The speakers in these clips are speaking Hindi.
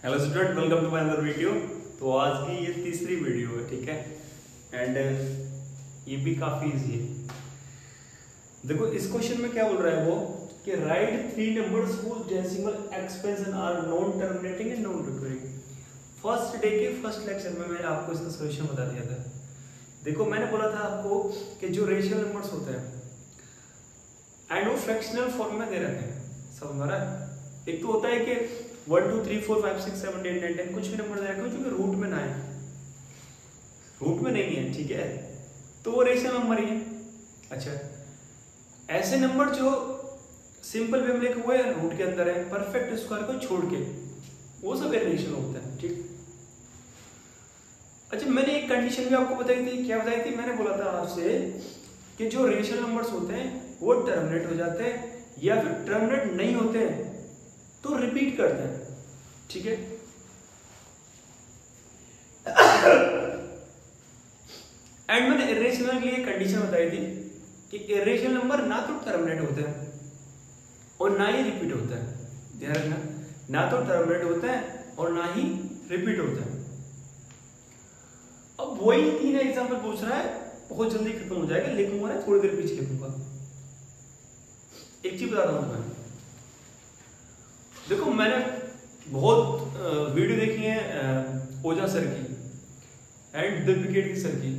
Hello student, welcome to my another video. तो आज की ये तीसरी वीडियो है, ठीक है। एंड ये भी काफी इजी है। देखो इस क्वेश्चन में क्या बोल रहा है वो कि write 3 numbers whose decimal expansion are non terminating and non recurring. First day के फर्स्ट लेक्चर में मैंने आपको इसका सोल्यूशन बता दिया था। देखो मैंने बोला था आपको कि जो रेशियल नंबर्स होते हैं एंड वो फ्रैक्शनल फॉर्म में दे रखे हैं, समझ में आ रहा है। एक तो होता है कि 1 2 3 4 5 6 7 8 9 10 कुछ भी नंबर दे रखे हो जो कि रूट में ना है, रूट में नहीं है, ठीक है, तो वो रेशियल नंबर ही है। अच्छा, ऐसे नंबर जो सिंपल वे में लिखे हुए हैं रूट के अंदर है, परफेक्ट स्क्वायर को छोड़ के, वो सब रेशियल होता है, ठीक। अच्छा, मैंने एक कंडीशन भी आपको बताई थी। क्या बताई थी? मैंने बोला था आपसे कि जो रेशियल नंबर्स होते हैं वो टर्मिनेट हो जाते हैं या फिर टर्मिनेट नहीं होते हैं तो रिपीट करते हैं, ठीक है। एंड मैंने इरेशनल के लिए कंडीशन बताई थी कि इरेशनल नंबर ना तो टर्मिनेट होते हैं और ना ही रिपीट होता है। ध्यान रखना, ना तो टर्मिनेट होता है और ना ही रिपीट होता है। अब वही 3 एग्जांपल पूछ रहा है, बहुत जल्दी खत्म हो जाएगा, लिखूंगा ना थोड़ी देर पीछे लिखूंगा। एक चीज बता रहा हूं मैं, देखो मैंने बहुत वीडियो देखी है ओझा सर की एंड दिलब्रिगेड की सर की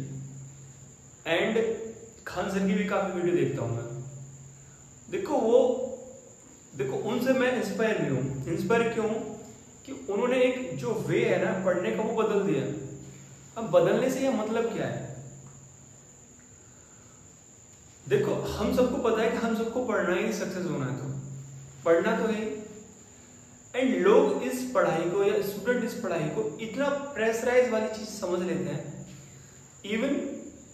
एंड खान सर की भी काफी वीडियो देखता हूं मैं। देखो उनसे मैं इंस्पायर भी हूं। इंस्पायर क्यों? कि उन्होंने एक जो वे है ना पढ़ने का वो बदल दिया। अब बदलने से यह मतलब क्या है? देखो हम सबको पता है कि हम सबको पढ़ना ही सक्सेस होना है, तो पढ़ना तो है। एंड लोग इस पढ़ाई को या स्टूडेंट इस पढ़ाई को इतना प्रेशराइज वाली चीज समझ लेते हैं, इवन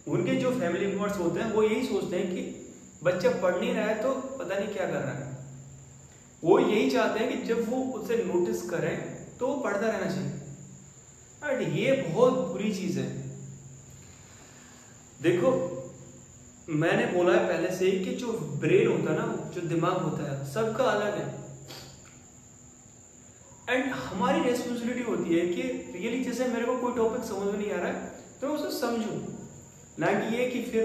उनके जो फैमिली मेंबर्स होते हैं वो यही सोचते हैं कि बच्चा पढ़ नहीं रहा है तो पता नहीं क्या कर रहा है। वो यही चाहते हैं कि जब वो उसे नोटिस करें तो वो पढ़ता रहना चाहिए। बट ये बहुत बुरी चीज है। देखो मैंने बोला है पहले से ही कि जो ब्रेन होता है ना, जो दिमाग होता है, सबका अलग है। एंड हमारी रेस्पॉन्सिबिलिटी होती है कि रियली जैसे मेरे को कोई टॉपिक समझ में नहीं आ रहा है तो मैं उसे समझूं, ना कि ये कि फिर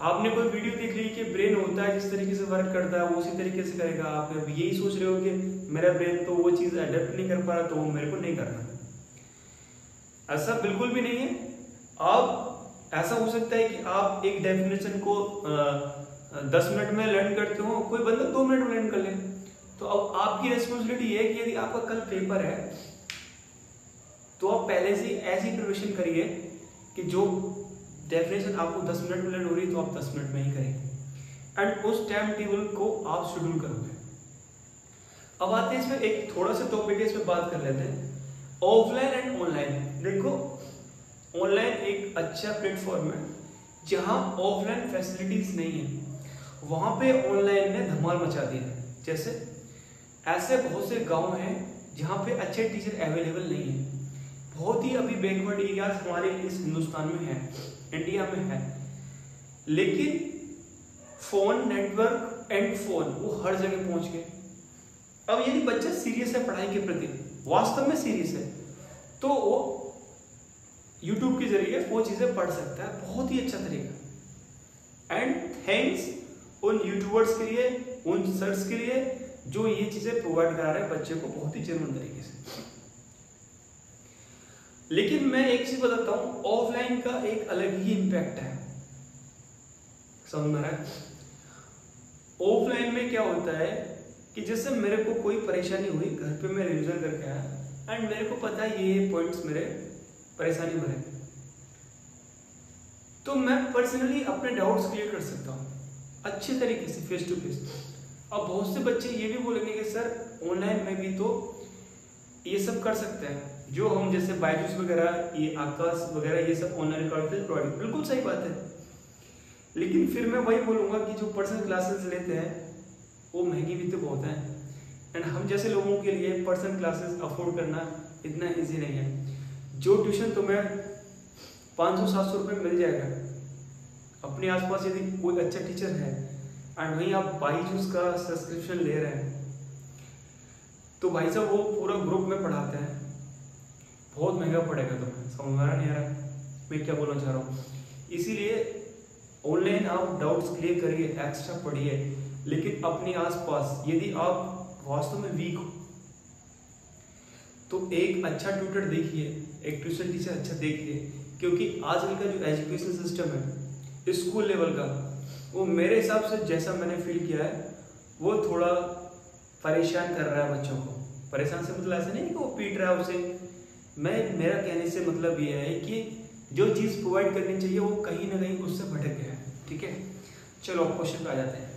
आपने कोई वीडियो देख ली कि ब्रेन होता है जिस तरीके से वर्क करता है वो उसी तरीके से करेगा। आप यही सोच रहे हो कि मेरा ब्रेन तो वो चीज अडेप्ट नहीं कर पा रहा तो वो मेरे को नहीं करना। ऐसा बिल्कुल भी नहीं है। आप ऐसा हो सकता है कि आप एक डेफिनेशन को 10 मिनट में लर्न करते हो, कोई बंदा 2 मिनट में लर्न कर ले। तो अब आपकी रेस्पॉन्सिबिलिटी है कि यदि आपका कल पेपर है तो आप पहले से ऐसी प्रिपरेशन करिए कि जो डेफिनेशन आपको 10 मिनट में लर्न हो रही है तो आप 10 मिनट में ही करेंगे एंड उस टाइम टेबल को आप शेड्यूल करोगे। अब आते हैं इसमें एक थोड़ा सा टॉपिक है, इसमें बात कर लेते हैं ऑफलाइन एंड ऑनलाइन। देखो ऑनलाइन एक अच्छा प्लेटफॉर्म है जहां ऑफलाइन फैसिलिटीज नहीं है, वहां पे ऑनलाइन ने धमाल मचा दिया है। जैसे ऐसे बहुत से गांव हैं जहां पे अच्छे टीचर अवेलेबल नहीं है। बहुत ही अभी बैकवर्ड एरियाज हमारे इस हिंदुस्तान में है, इंडिया में है, लेकिन फोन नेटवर्क एंड फोन वो हर जगह पहुंच गए। अब यदि बच्चा सीरियस है पढ़ाई के प्रति, वास्तव में सीरियस है, तो वो यूट्यूब के जरिए वो चीजें पढ़ सकता है, बहुत ही अच्छा तरीका। एंड थैंक्स उन यूट्यूबर्स के लिए, उन सर्च के लिए जो ये चीजें प्रोवाइड करा रहे हैं बच्चे को बहुत ही जेन्युइन तरीके से। लेकिन मैं एक चीज बताता हूं, ऑफलाइन का एक अलग ही इंपैक्ट है, समझ में आ रहा है। ऑफलाइन में क्या होता है कि जैसे मेरे को कोई परेशानी हुई, घर पे मैं रिविजन करके आया एंड मेरे को पता है ये पॉइंट्स मेरे परेशानी में है, तो मैं पर्सनली अपने डाउट्स क्लियर कर सकता हूँ अच्छे तरीके से, फेस टू फेस। अब बहुत से बच्चे ये भी बोलेंगे कि सर ऑनलाइन में भी तो ये सब कर सकते हैं, जो हम जैसे बायजूस वगैरह, ये आकाश वगैरह, ये सब ऑनलाइन प्रोवाइड। बिल्कुल सही बात है, लेकिन फिर मैं वही बोलूंगा कि जो पर्सनल क्लासेस लेते हैं वो महंगी भी तो बहुत है एंड हम जैसे लोगों के लिए पर्सनल क्लासेस अफोर्ड करना इतना ईजी नहीं है। जो ट्यूशन तुम्हें 500-700 रुपये मिल जाएगा, अपने आसपास यदि कोई अच्छा टीचर है एंड वहीं आप बायजूस का सब्सक्रिप्शन ले रहे हैं तो भाई साहब वो पूरा ग्रुप में पढ़ाते हैं बहुत महंगा पड़ेगा तुम्हें, समझ में नहीं आ रहा मैं क्या बोलना चाह रहा हूँ। इसीलिए ऑनलाइन आप डाउट्स क्लियर करिए, एक्स्ट्रा पढ़िए, लेकिन अपने आसपास यदि आप वास्तव में वीक हो तो एक अच्छा ट्यूटर देखिए, एक ट्यूशन टीचर अच्छा देखिए, क्योंकि आजकल का जो एजुकेशन सिस्टम है स्कूल लेवल का, वो मेरे हिसाब से जैसा मैंने फील किया है वो थोड़ा परेशान कर रहा है बच्चों को। परेशान से मतलब ऐसा नहीं कि वो पीट रहा है उसे, मेरा कहने से मतलब ये है कि जो चीज़ प्रोवाइड करनी चाहिए वो कहीं ना कहीं उससे भटक गया है। ठीक है, चलो क्वेश्चन पे आ जाते हैं।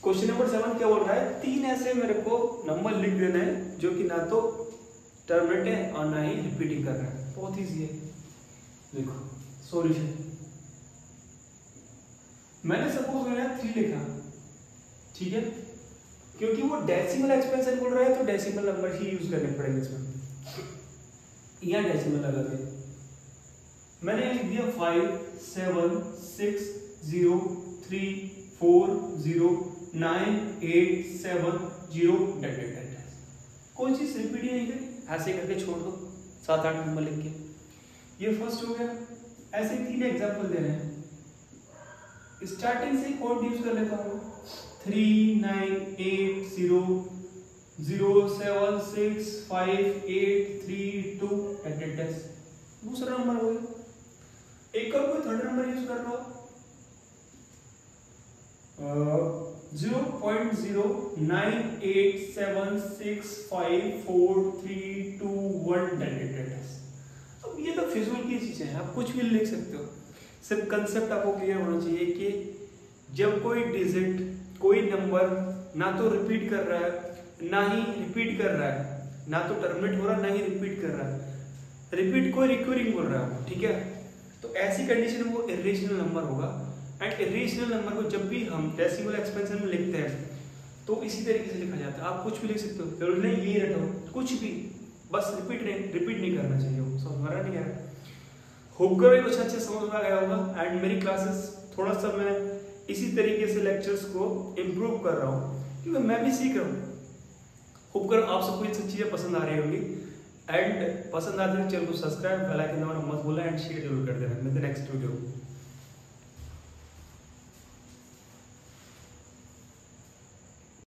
क्वेश्चन नंबर 7 क्या बोल रहा है, 3 ऐसे मेरे को नंबर लिख देना है जो कि ना तो टर्मिनेट है और ना ही रिपीटिंग कर रहा है। बहुत ईजी है, देखो सॉल्यूशन। मैंने सपोज मैंने 3 लिखा, ठीक है, क्योंकि वो डेसिमल एक्सपेंशन बोल रहा है तो डेसिमल नंबर ही यूज करने पड़ेंगे इसमें। यहाँ डेसिमल लगा दे, मैंने लिख दिया 5 7 6 0 3 4 0 9 8 7 0 डेट। कोई चीज रिपीट ही नहीं करी, ऐसे करके छोड़ दो 7 8 नंबर लिख के। ये फर्स्ट हो गया। ऐसे 3 एग्जांपल दे रहे हैं, स्टार्टिंग से कोड यूज कर लेता हूँ 3 9 8 0 0 7 6 5 8 3 2 डेट। दूसरा नंबर हो गया। एक और कोई थर्ड नंबर यूज कर लो, 0.0987654321 डेट। अब ये तो फिजूल की चीजें हैं, आप कुछ भी लिख सकते हो, सिर्फ कंसेप्ट आपको क्लियर होना चाहिए कि जब कोई डिजिट कोई नंबर ना तो रिपीट कर रहा है ना ही रिपीट कर रहा है, ना तो टर्मिनेट हो रहा है ना ही रिपीट कर रहा है, रिपीट कोई रिकरिंग बोल रहा है, ठीक है, तो ऐसी कंडीशन में वो इरेशनल नंबर होगा। एंड इरेशनल नंबर को जब भी हम डेसिमल एक्सपेंशन में लिखते हैं तो इसी तरीके से लिखा जाता है। आप कुछ भी लिख सकते हो, जरूरी नहीं यही रटो, कुछ भी, बस रिपीट नहीं करना चाहिए। वो समझ में नहीं आ रहा, होप करो कुछ अच्छे समझ में आ गया होगा। एंड मेरी क्लासेस थोड़ा सा मैं इसी तरीके से लेक्चर्स को इम्प्रूव कर रहा हूँ क्योंकि मैं भी सीख रहा हूँ। होप करो आप सबको ये सब चीज़ें पसंद आ रही होंगी। एंड पसंद आते हैं चैनल को सब्सक्राइब, बेल आइकन दबाना मत भूलना एंड शेयर जरूर कर देना। मिलते हैं नेक्स्ट वीडियो।